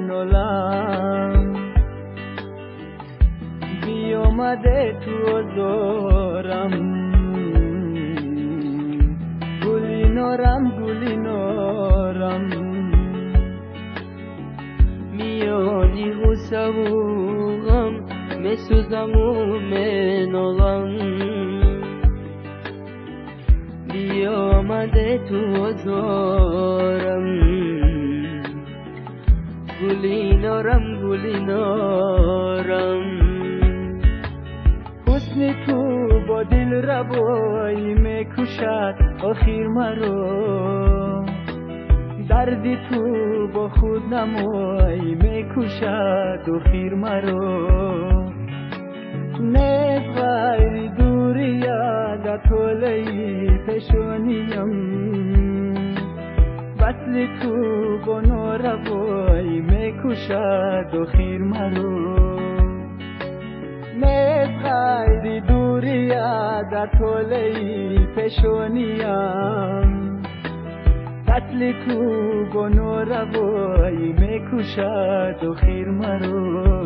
منولم بیامده تو زارم گلی نارم میانی غصه و غم میسوزم و منالم بیامده تو زارم گلی نارم حسن تو با دل ربایی میکشد آخر مرا دردی تو با خود نمایی میکشد آخر مرا نیست غیر دوری یاد طولی پیشونیم وصل تو با ناروایی میکشد آخر مرا نیست غیر دوری یاد طولی پیشونیم وصل تو با ناروایی میکشد آخر مرا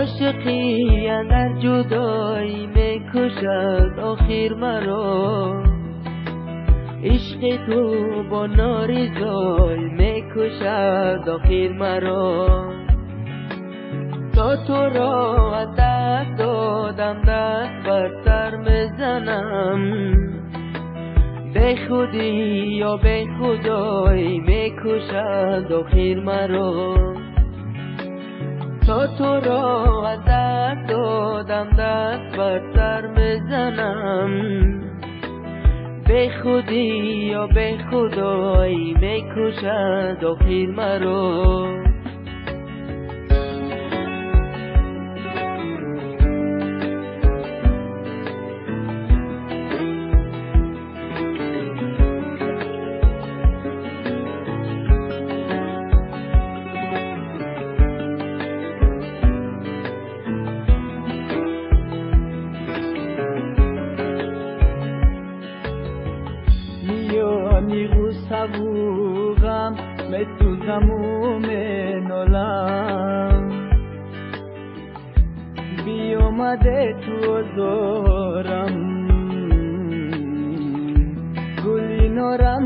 عاشقی اندر جدایی میکشد آخر مرا عشق تو با نارضایی میکشد آخر مرا تا تو را از دست دادم دست بر سر میزنم به خودی یا به خدایی میکشد آخر مرا تا تو را از دست دادم دست بر سر میزنم به خودی یا به خدایی میکشد آخر مرا میانی غصه و غم میسوزم و منالم بیامده تو زارم گلی نارم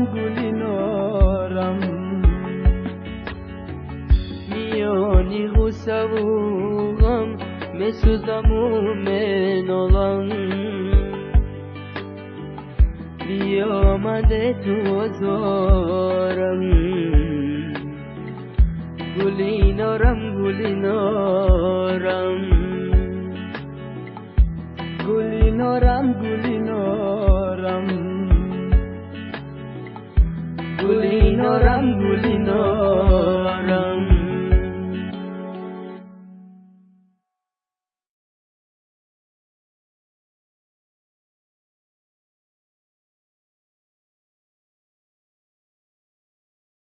میانی غصه و غم میسوزم و منالم بیامده تو زارم گلی نارم گلی نارم